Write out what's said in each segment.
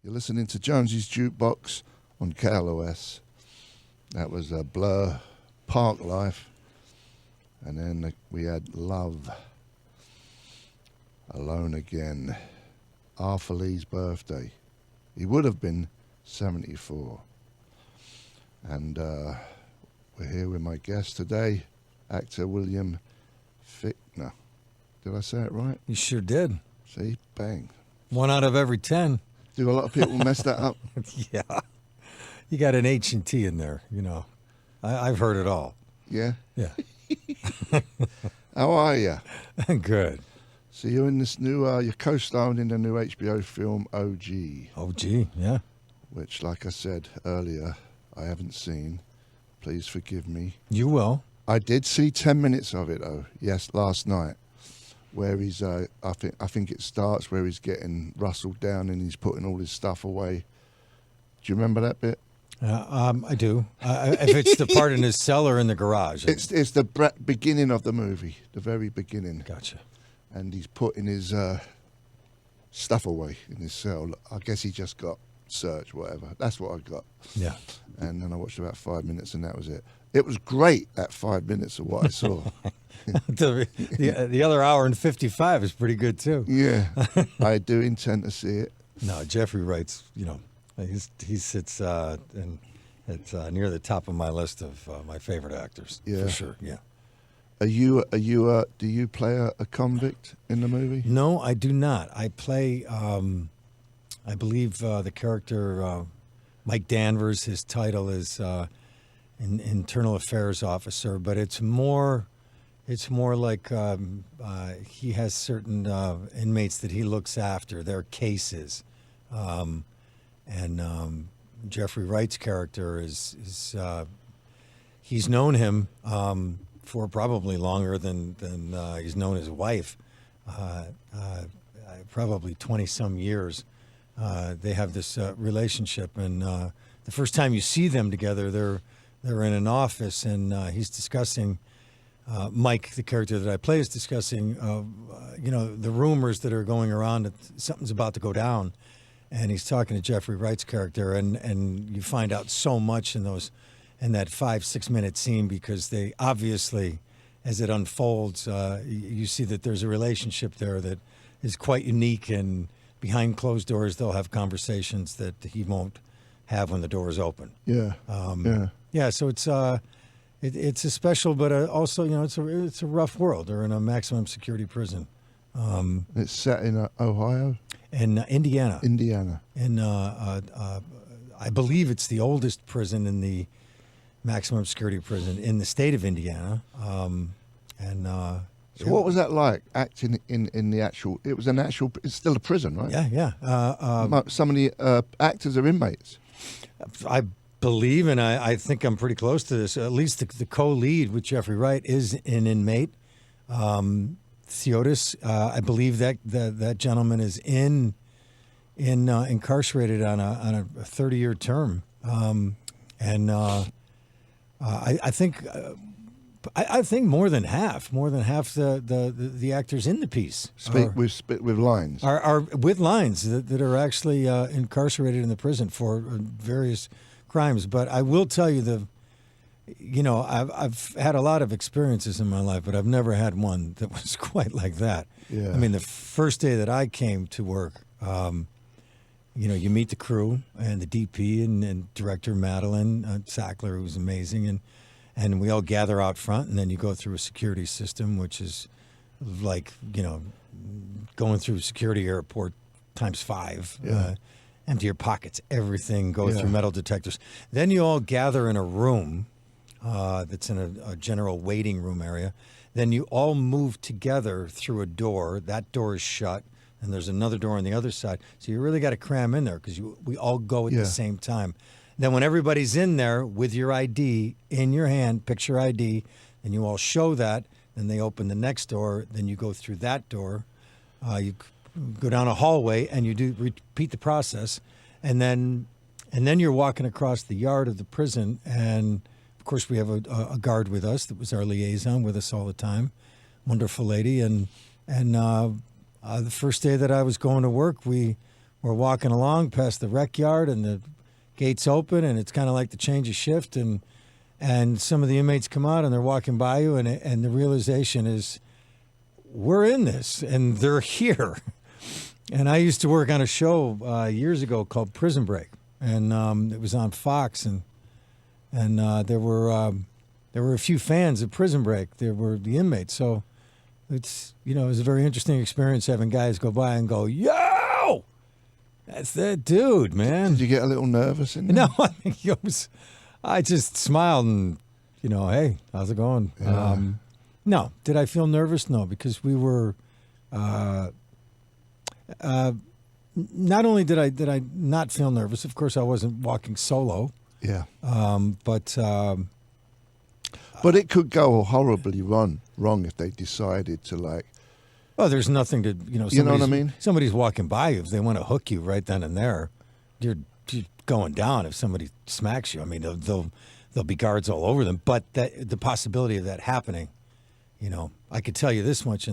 You're listening to Jonesy's Jukebox on KLOS. That was Blur, Park Life. And then we had Love, Alone Again. Arthur Lee's birthday. He would have been 74. And we're here with my guest today, actor William Fichtner. Did I say it right? You sure did. See? Bang. 1 out of every 10. Do a lot of people mess that up? Yeah. You got an H and T in there, you know. I've heard it all. Yeah? Yeah. How are you? Good. So you're in this new, you're co-starring in the new HBO film OG. OG, yeah. Which, like I said earlier, I haven't seen. Please forgive me. You will. I did see 10 minutes of it, though. Yes, last night. Where he's, I think it starts where he's getting rustled down and he's putting all his stuff away. Do you remember that bit? I do. If it's the part in his cellar in the garage. It's the beginning of the movie, the very beginning. Gotcha. And he's putting his stuff away in his cell. I guess he just got searched, whatever. That's what I got. Yeah. And then I watched about 5 minutes and that was it. It was great, that 5 minutes of what I saw. the other hour and 55 is pretty good, too. Yeah, I do intend to see it. No, Jeffrey Wright's, you know, he sits and it's near the top of my list of my favorite actors. Yeah. For sure, yeah. Do you play a convict in the movie? No, I do not. I play, I believe the character Mike Danvers. His title is Internal Affairs Officer, but it's more like he has certain inmates that he looks after, their cases, and Jeffrey Wright's character is he's known him for probably longer than he's known his wife, probably 20-some years. They have this relationship, and the first time you see them together, they're in an office, and he's discussing. Mike, the character that I play, is discussing, the rumors that are going around that something's about to go down, and he's talking to Jeffrey Wright's character, and you find out so much in that 5-6 minute scene because they obviously, as it unfolds, you see that there's a relationship there that is quite unique, and behind closed doors they'll have conversations that he won't have when the door is open. Yeah. Yeah. So it's a special, but also, you know, it's a rough world. They're in a maximum security prison. It's set in Ohio? In Indiana. And I believe it's the oldest prison in the maximum security prison in the state of Indiana. So what was that like, acting in the actual, it's still a prison, right? Yeah. Some of the actors are inmates. I believe, and I think I'm pretty close to this, at least the co-lead with Jeffrey Wright is an inmate. Theotis, I believe that gentleman is incarcerated on a 30-year term. I think more than half the actors in the piece Speak with lines. Are with lines that are actually incarcerated in the prison for various crimes. But I will tell you I've had a lot of experiences in my life, but I've never had one that was quite like that. Yeah. I mean, the first day that I came to work, you meet the crew and the DP and director Madeline Sackler, who's amazing, and we all gather out front, and then you go through a security system, which is like, going through security airport times 5. Yeah. Empty your pockets, everything, go through metal detectors. Then you all gather in a room that's in a general waiting room area. Then you all move together through a door. That door is shut, and there's another door on the other side. So you really got to cram in there because we all go at the same time. Then when everybody's in there with your ID in your hand, picture ID, and you all show that, then they open the next door. Then you go through that door. You go down a hallway, and you do repeat the process. And then you're walking across the yard of the prison, and of course, we have a guard with us that was our liaison with us all the time. Wonderful lady. And the first day that I was going to work, we we're walking along past the rec yard, and the gates open, and it's kind of like the change of shift, and some of the inmates come out, and they're walking by you, and the realization is, we're in this, and they're here. And I used to work on a show years ago called Prison Break, and it was on Fox, and there were a few fans of Prison Break. There were the inmates, so it was a very interesting experience having guys go by and go, "Yo, that's that dude, man." Did you get a little nervous in there? No, I think I just smiled and, hey, how's it going? Yeah. No, did I feel nervous? No, because we were. Not only did I not feel nervous, of course I wasn't walking solo. Yeah. But it could go horribly wrong if they decided to like. Oh, there's nothing to You know what I mean? Somebody's walking by you. If they want to hook you right then and there, you're going down. If somebody smacks you, I mean, there'll be guards all over them. But the possibility of that happening, I could tell you this much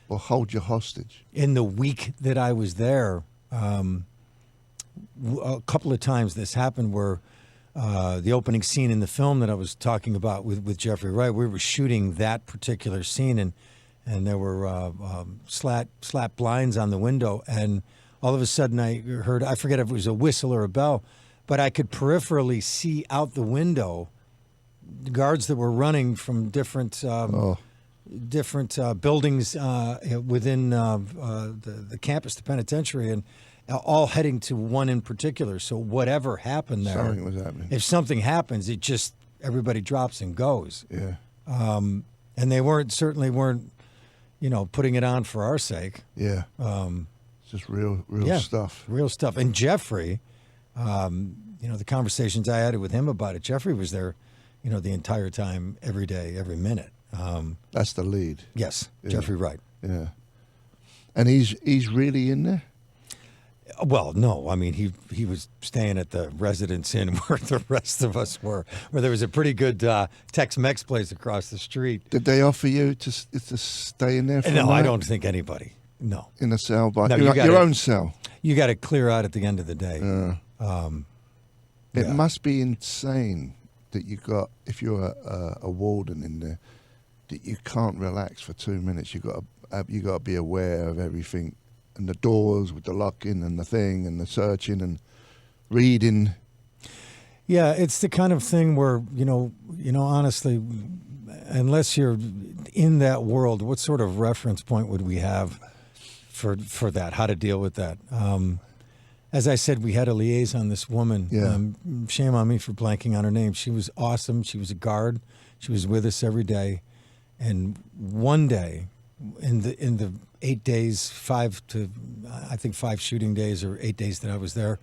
Or hold you hostage. in the week that I was there, a couple of times this happened where the opening scene in the film that I was talking about with Jeffrey Wright, we were shooting that particular scene, and there were slat blinds on the window, and all of a sudden I heard, I forget if it was a whistle or a bell, but I could peripherally see out the window the guards that were running from different buildings within the campus, the penitentiary, and all heading to one in particular. So whatever happened there, Something was happening. if something happens, everybody drops and goes. Yeah. And they certainly weren't, putting it on for our sake. Yeah. It's just real stuff. Real stuff. And Jeffrey, the conversations I had with him about it, Jeffrey was there, the entire time, every day, every minute. That's the lead. Yes, Yeah. Jeffrey Wright. Yeah. And he's really in there? Well, no. I mean, he was staying at the Residence Inn where the rest of us were, where there was a pretty good Tex-Mex place across the street. Did they offer you to stay in there for a No, I night? don't think anybody. No. In a cell by No, your own cell? You got to clear out at the end of the day. It Yeah. must be insane that if you're a warden in there, that you can't relax for 2 minutes. You got to be aware of everything, and the doors with the locking and the thing and the searching and reading. Yeah, it's the kind of thing where honestly, unless you're in that world, what sort of reference point would we have for that? How to deal with that? As I said, we had a liaison, this woman. Yeah. Shame on me for blanking on her name. She was awesome. She was a guard. She was with us every day. And one day, in the 8 days, 5 shooting days or 8 days that I was there,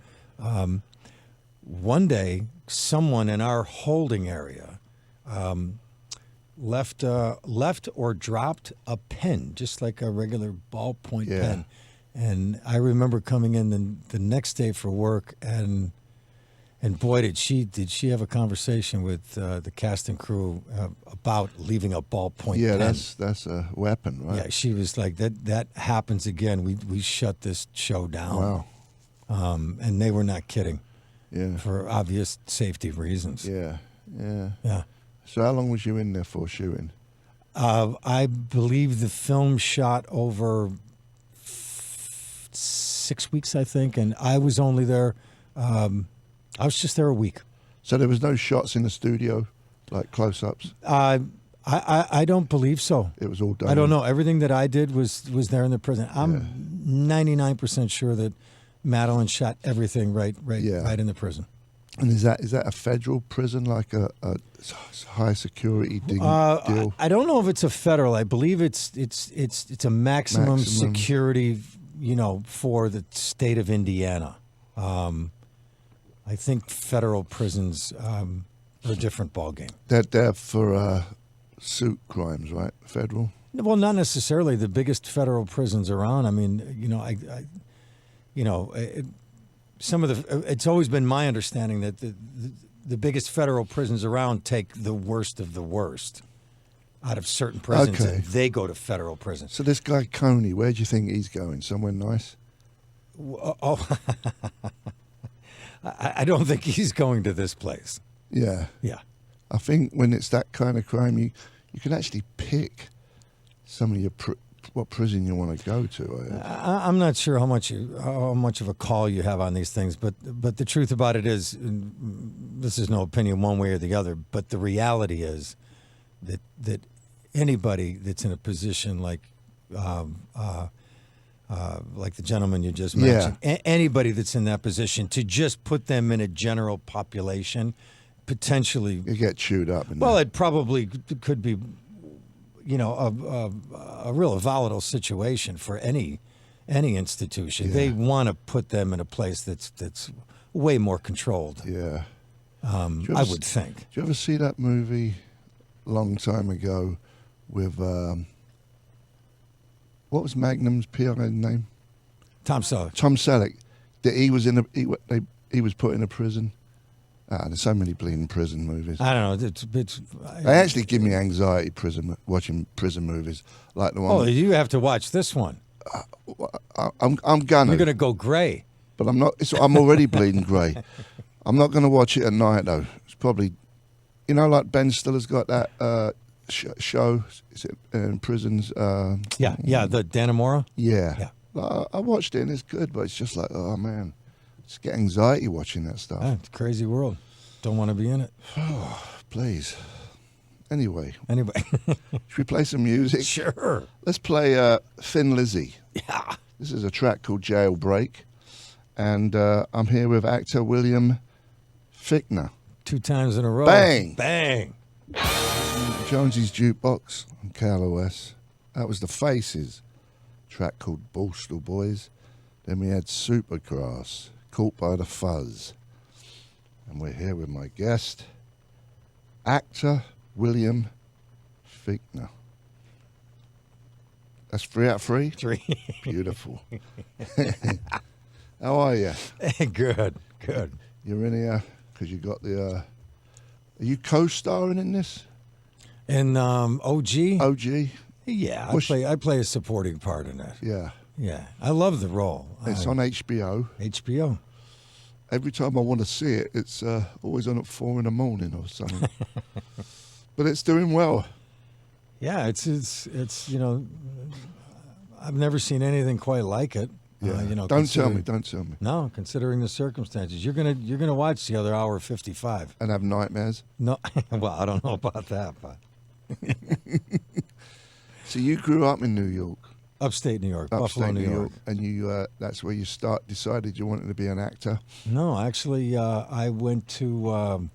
one day, someone in our holding area left or dropped a pen, just like a regular ballpoint Yeah. pen. And I remember coming in the next day for work, and boy, did she have a conversation with the cast and crew about leaving a ballpoint Yeah, pen. that's a weapon, right? Yeah, she was like, that happens again. We shut this show down. Wow. And they were not kidding, Yeah. for obvious safety reasons. Yeah. Yeah. Yeah. So how long was you in there for shooting? I believe the film shot over 6 weeks, I think, and I was only there. I was just there a week. So there was no shots in the studio, like close-ups? I don't believe so. It was all done? I don't know. Everything that I did was there in the prison. I'm 99% sure that Madeline shot everything right in the prison. And is that a federal prison, like a high security deal? I don't know if it's a federal. I believe it's a maximum security, for the state of Indiana. I think federal prisons are a different ballgame. They're for suit crimes, right? Federal? Well, not necessarily. The biggest federal prisons around. I mean, some of the. It's always been my understanding that the biggest federal prisons around take the worst of the worst out of certain prisons, Okay. and they go to federal prisons. So this guy Coney, where do you think he's going? Somewhere nice? Oh, I don't think he's going to this place. Yeah. Yeah. I think when it's that kind of crime, you can actually pick some of your what prison you want to go to. I'm not sure how much of a call you have on these things, but the truth about it is, and this is no opinion one way or the other, but the reality is that anybody that's in a position like the gentleman you just mentioned, anybody that's in that position, to just put them in a general population, potentially you get chewed up. It probably could be, a real volatile situation for any institution. Yeah. They want to put them in a place that's way more controlled. Yeah. I would think. Did you ever see that movie a long time ago with what was Magnum's PI name? Tom Selleck. Tom Selleck. That he was he was put in a prison. There's so many bleeding prison movies. I don't know. They actually give me anxiety watching prison movies like the one. Oh, you have to watch this one. I'm gonna. You're gonna go gray. But I'm not. I'm already bleeding grey. I'm not gonna watch it at night though. It's probably, like Ben Stiller's got that show. Is it in prisons? Yeah, the Dannemora. Yeah. I watched it and it's good, but it's just like, oh man. Just get anxiety watching that stuff. It's a crazy world. Don't want to be in it. Please. Anyway. Should we play some music? Sure. Let's play Thin Lizzy. Yeah. This is a track called Jailbreak. And I'm here with actor William Fichtner. 2 times in a row. Bang! Bang! Jonesy's Jukebox on KLOS. That was The Faces. Track called Borstal Boys. Then we had Supergrass. Caught by the Fuzz. And we're here with my guest, actor William Fichtner. That's 3 out of 3? 3. Beautiful. How are you? Good. You're in here because you got the... are you co-starring in this? In OG? OG? Yeah, I play a supporting part in it. Yeah. Yeah, I love the role. It's on HBO. HBO. Every time I want to see it, it's always on at 4 a.m. or something. But it's doing well. Yeah, it's I've never seen anything quite like it. Yeah. Don't tell me. No, considering the circumstances, you're gonna watch the other hour 55 and have nightmares. No, well, I don't know about that, but. So you grew up in New York. Upstate New York, Buffalo, New York. And you—that's where you decided you wanted to be an actor. No, actually, I went to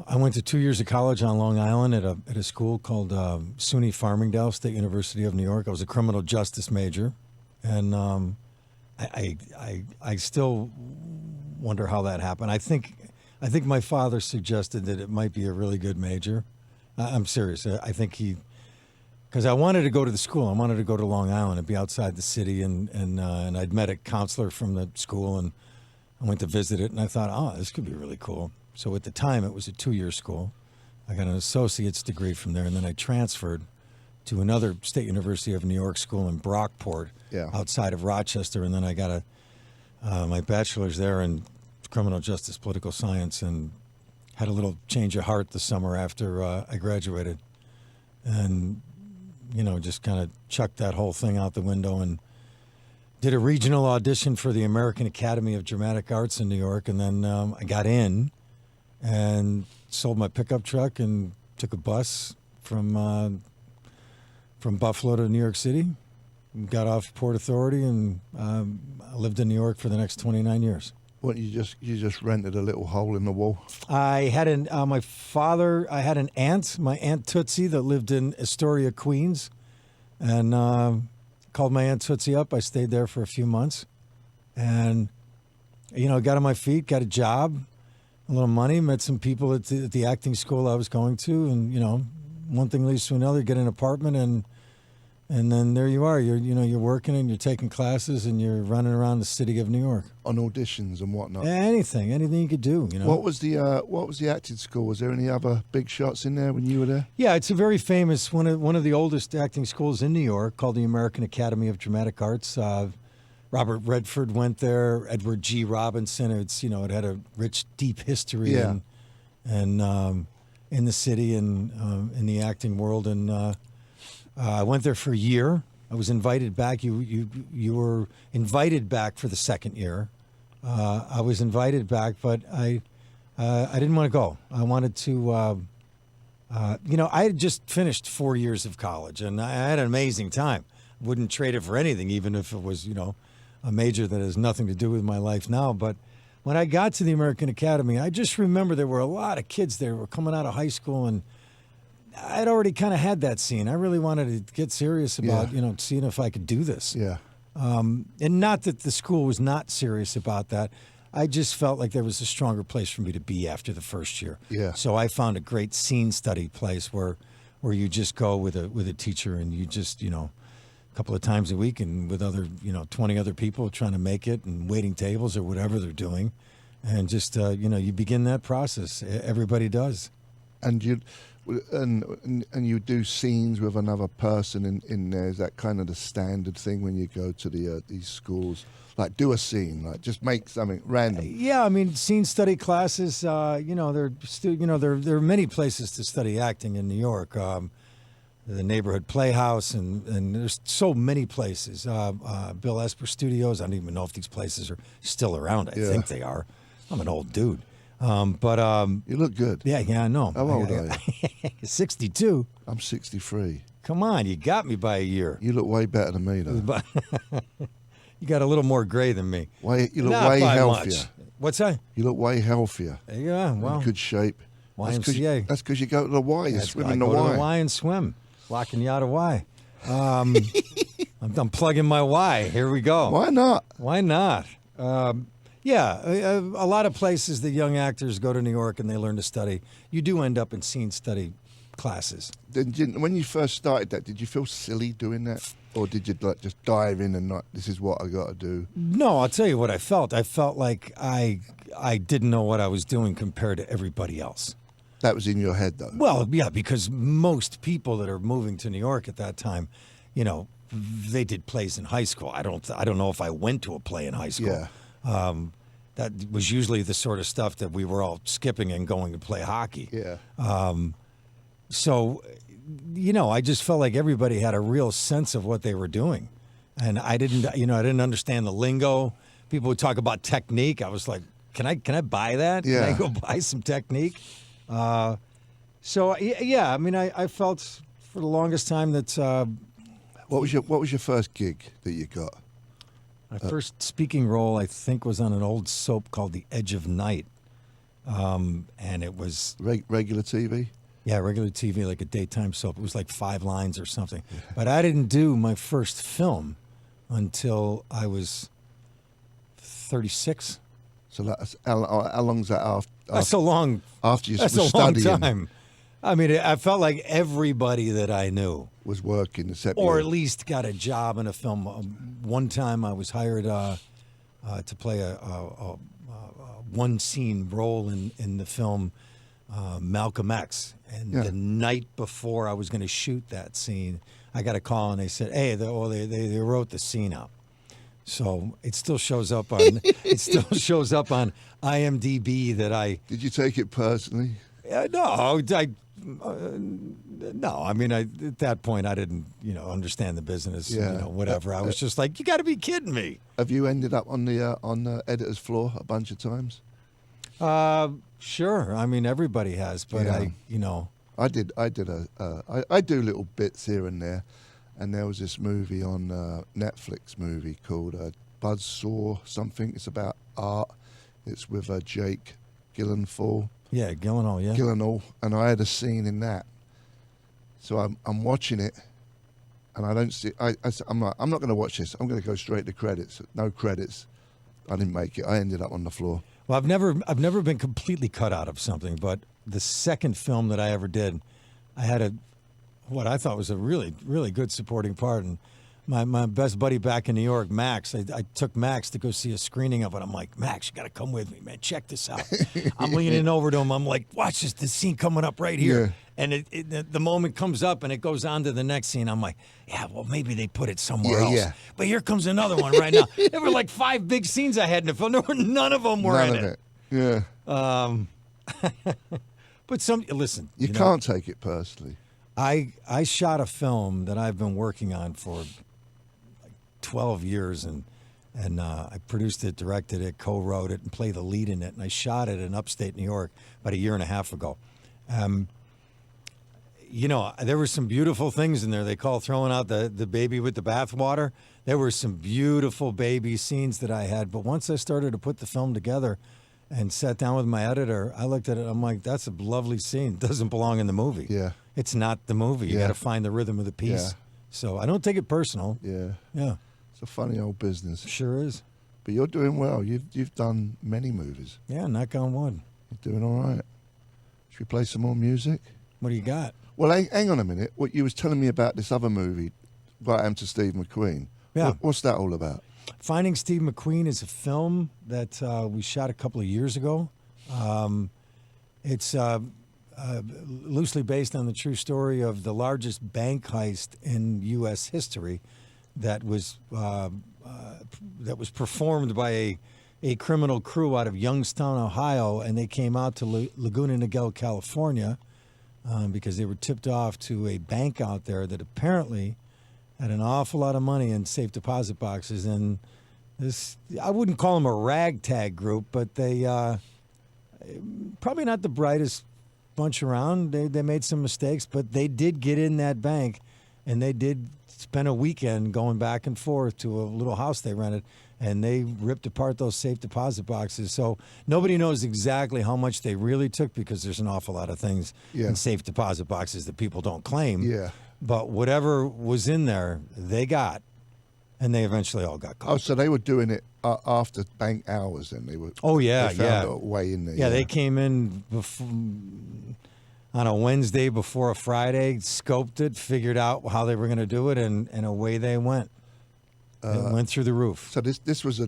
2 years of college on Long Island at a school called SUNY Farmingdale, State University of New York. I was a criminal justice major, and I still wonder how that happened. I think my father suggested that it might be a really good major. I'm serious. I think because I wanted to go to the school. I wanted to go to Long Island and be outside the city, and I'd met a counselor from the school, and I went to visit it, and I thought, oh, this could be really cool. So at the time, it was a 2-year school. I got an associate's degree from there, and then I transferred to another State University of New York school in Brockport, outside of Rochester, and then I got my bachelor's there in criminal justice, political science, and had a little change of heart the summer after I graduated, and just kind of chucked that whole thing out the window and did a regional audition for the American Academy of Dramatic Arts in New York, and then I got in and sold my pickup truck and took a bus from Buffalo to New York City, got off Port Authority, and I lived in New York for the next 29 years. What, you just rented a little hole in the wall? I had I had an aunt, my Aunt Tootsie, that lived in Astoria, Queens, and called my Aunt Tootsie up. I stayed there for a few months, and got on my feet, got a job, a little money, met some people at the acting school I was going to, and one thing leads to another. Get an apartment, and then there you are. You're working and you're taking classes and you're running around the city of New York on auditions and whatnot. Anything you could do. What was the acting school? Was there any other big shots in there when you were there? Yeah, it's a very famous one of the oldest acting schools in New York, called the American Academy of Dramatic Arts. Robert Redford went there. Edward G. Robinson. It's it had a rich, deep history Yeah. and in the city and in the acting world. And I went there for a year. I was invited back. You were invited back for the second year. I was invited back, but I didn't want to go. I wanted to. I had just finished 4 years of college, and I had an amazing time. Wouldn't trade it for anything, even if it was, a major that has nothing to do with my life now. But when I got to the American Academy, I just remember there were a lot of kids there who were coming out of high school, and I'd already kind of had that scene. I really wanted to get serious about, seeing if I could do this. Yeah. And not that the school was not serious about that. I just felt like there was a stronger place for me to be after the first year. Yeah. So I found a great scene study place where you just go with a teacher and you just, a couple of times a week and with other, 20 other people trying to make it and waiting tables or whatever they're doing. And just, you begin that process. Everybody does. And you do scenes with another person in there. Is that kind of the standard thing when you go to these schools? Like do a scene, like just make something random. Yeah, I mean, scene study classes. There are many places to study acting in New York. The Neighborhood Playhouse, and there's so many places. Bill Esper Studios. I don't even know if these places are still around. I think they are. I'm an old dude. But you look good. Yeah, I know. How old are you? 62. I'm 63. Come on, you got me by a year. You look way better than me, though. You got a little more gray than me. You look Not way by healthier. much. What's that? You look way healthier. Yeah, well, in good shape. YMCA. That's because you go to the Y. You swim in the I go to Y. the Y and swim. Locking you out of Y. I'm plugging my Y. Here we go. Why not? Why not? A lot of places the young actors go to New York and they learn to study. You do end up in scene study classes. When you first started that, did you feel silly doing that? Or did you just dive in and not, this is what I got to do? No, I'll tell you what I felt. I felt like I didn't know what I was doing compared to everybody else. That was in your head, though? Well, yeah, because most people that are moving to New York at that time, they did plays in high school. I don't know if I went to a play in high school. Yeah. That was usually the sort of stuff that we were all skipping and going to play hockey. Yeah. So, I just felt like everybody had a real sense of what they were doing. And I didn't understand the lingo. People would talk about technique. I was like, can I buy that? Yeah. Can I go buy some technique? I felt for the longest time that... What was your first gig that you got? My first speaking role, I think, was on an old soap called The Edge of Night. And it was... Regular TV? Yeah, regular TV, like a daytime soap. It was like 5 lines or something. But I didn't do my first film until I was 36. So that's, how long's that after? That's so long. After you That's were a studying, long time. I mean, I felt like everybody that I knew was working, except or you. at least got a job in a film. One time I was hired to play a one-scene role in the film Malcolm X. And the night before I was going to shoot that scene, I got a call and they said, "Hey, they wrote the scene up." So it still shows up on IMDb that I. Did you take it personally? No, no. I mean, at that point, I didn't, understand the business. Yeah. Whatever. I was just like, you got to be kidding me. Have you ended up on the editor's floor a bunch of times? Sure. I mean, everybody has, but yeah. I do little bits here and there, and there was this movie on Netflix movie called Buzzsaw something. It's about art. It's with Jake Gyllenhaal. Yeah, Gyllenhaal. Yeah. Gyllenhaal, and I had a scene in that. So I'm watching it, and I don't see. I'm not going to watch this. I'm going to go straight to credits. No credits. I didn't make it. I ended up on the floor. Well, I've never been completely cut out of something, but the second film that I ever did, I had what I thought was a really, really good supporting part, and My best buddy back in New York, Max, I took Max to go see a screening of it. I'm like, Max, you got to come with me, man. Check this out. I'm leaning over to him. I'm like, watch this scene coming up right here. Yeah. And the moment comes up and it goes on to the next scene. I'm like, yeah, well, maybe they put it somewhere else. Yeah. But here comes another one right now. There were like 5 big scenes I had in the film. None of them were in it. Yeah. But listen. You can't take it personally. I shot a film that I've been working on for like 12 years, and I produced it, directed it, co-wrote it, and played the lead in it. And I shot it in upstate New York about 1.5 years ago. There were some beautiful things in there. They call throwing out the baby with the bathwater. There were some beautiful baby scenes that I had. But once I started to put the film together and sat down with my editor, I looked at it. I'm like, that's a lovely scene. It doesn't belong in the movie. Yeah. It's not the movie. You Yeah. got to find the rhythm of the piece. Yeah. So I don't take it personal. Yeah. Yeah. It's a funny old business. Sure is. But you're doing well. You've done many movies. Yeah, knock on wood. You're doing all right. Should we play some more music? What do you got? Well, hang on a minute. What you was telling me about this other movie, Right Am to Steve McQueen. Yeah. What's that all about? Finding Steve McQueen is a film that we shot a couple of years ago. It's loosely based on the true story of the largest bank heist in U.S. history that was performed by a criminal crew out of Youngstown, Ohio, and they came out to Laguna Niguel, California, because they were tipped off to a bank out there that apparently had an awful lot of money in safe deposit boxes. And this, I wouldn't call them a ragtag group, but they probably not the brightest bunch around. They made some mistakes, but they did get in that bank, and they did spend a weekend going back and forth to a little house they rented, and they ripped apart those safe deposit boxes. So nobody knows exactly how much they really took, because there's an awful lot of things in safe deposit boxes that people don't claim. Yeah. But whatever was in there, they got, and they eventually all got caught. Oh, so they were doing it after bank hours then? They were. Oh, yeah, they found a way in there. Yeah, they came in on a Wednesday before a Friday, scoped it, figured out how they were going to do it, and away they went. It went through the roof. So this was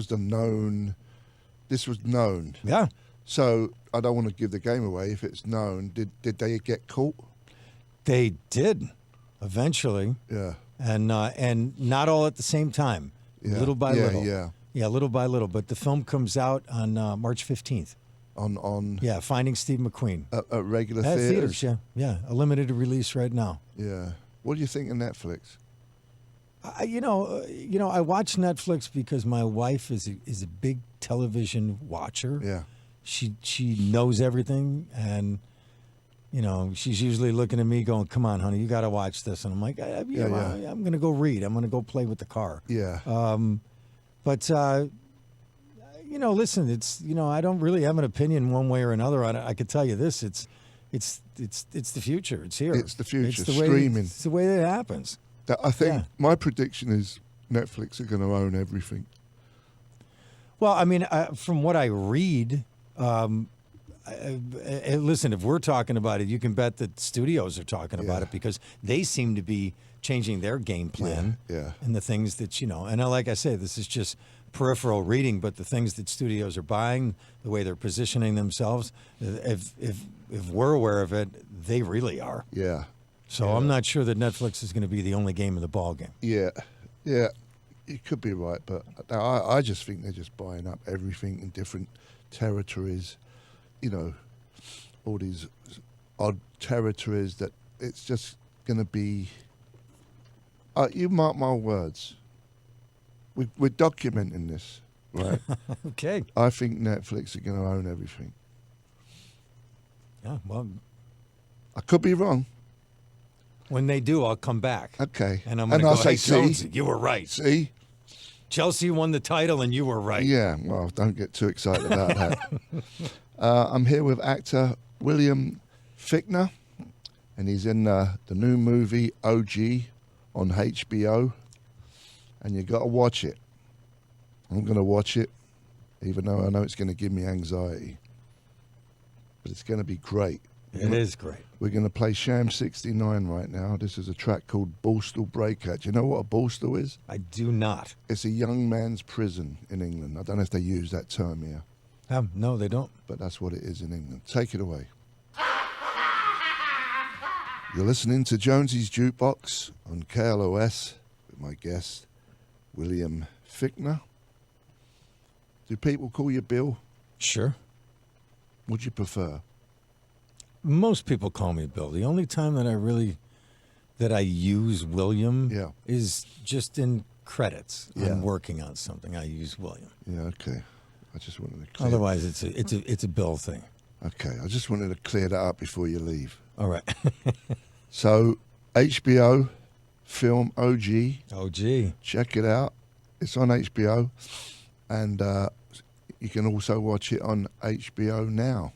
known. Yeah. So I don't want to give the game away. If it's known, did they get caught? They did, eventually. Yeah. And not all at the same time. Yeah. Little by little. Yeah. Yeah, little by little. But the film comes out on March 15th. On Yeah, Finding Steve McQueen. at regular At theaters. theaters, yeah. A limited release right now. Yeah. What do you think of Netflix? I watch Netflix because my wife is a big television watcher. Yeah. She knows everything, and she's usually looking at me going, "Come on, honey, you got to watch this." And I'm like, I'm going to go read. I'm going to go play with the car. Yeah. But listen, it's I don't really have an opinion one way or another on it. I could tell you this: it's the future. It's here. It's the future. It's the Streaming. Way, it's the way that it happens. I think Yeah. my prediction is Netflix are going to own everything. Well, I mean, from what I read, listen, if we're talking about it, you can bet that studios are talking about it, because they seem to be changing their game plan. Yeah. And the things that, and like I say, this is just peripheral reading, but the things that studios are buying, the way they're positioning themselves, if we're aware of it, they really are. Yeah. So I'm not sure that Netflix is going to be the only game in the ball game. Yeah. Yeah. You could be right, but I just think they're just buying up everything in different territories. All these odd territories that it's just going to be. You mark my words. We're documenting this, right? Okay. I think Netflix are going to own everything. Yeah, well, I could be wrong. when they do, I'll come back. Okay. And I'm going to go, I'll say, hey, see? Jonesy, you were right. See? Chelsea won the title and you were right. Yeah, well, don't get too excited about that. I'm here with actor William Fichtner, and he's in the new movie OG on HBO, and you got to watch it. I'm going to watch it, even though I know it's going to give me anxiety, but it's going to be great. It is great. We're going to play Sham 69 right now. This is a track called Borstal Breakout. Do you know what a borstal is? I do not. It's a young man's prison in England. I don't know if they use that term here, No, they don't. but that's what it is in England. Take it away. You're listening to Jonesy's Jukebox on KLOS with my guest, William Fichtner. Do people call you Bill? Sure. Would you prefer? Most people call me Bill. The only time that I use William is just in credits. Yeah. I'm working on something. I use William. Yeah, okay. I just wanted to clear. Otherwise, it's a Bill thing. Okay, I just wanted to clear that up before you leave. All right. So, HBO film OG. OG. Check it out. It's on HBO, and you can also watch it on HBO now.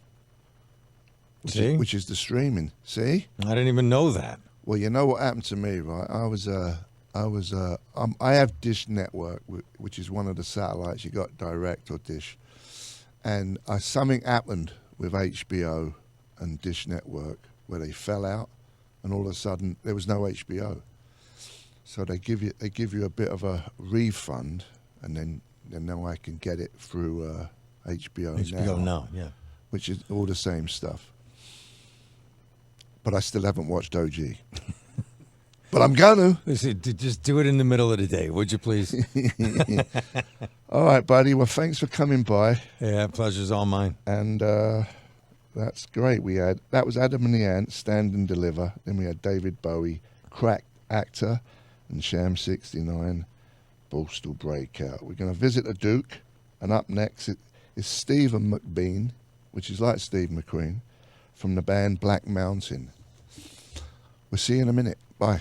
Which is the streaming. See? I didn't even know that. Well, you know what happened to me, right? I have Dish Network, which is one of the satellites. You got Direct or Dish, and something happened with HBO and Dish Network where they fell out, and all of a sudden there was no HBO. So they give you a bit of a refund, and then now I can get it through HBO now, yeah. Which is all the same stuff. But I still haven't watched OG. But I'm gonna. Listen, just do it in the middle of the day, would you please? All right, buddy. Well, thanks for coming by. Yeah, pleasure's all mine. And that's great. That was Adam and the Ants, Stand and Deliver. Then we had David Bowie, Crack Actor, and Sham 69, Borstal Breakout. We're going to visit the Duke, and up next is Stephen McBean, which is like Steve McQueen, from the band Black Mountain. We'll see you in a minute. Bye.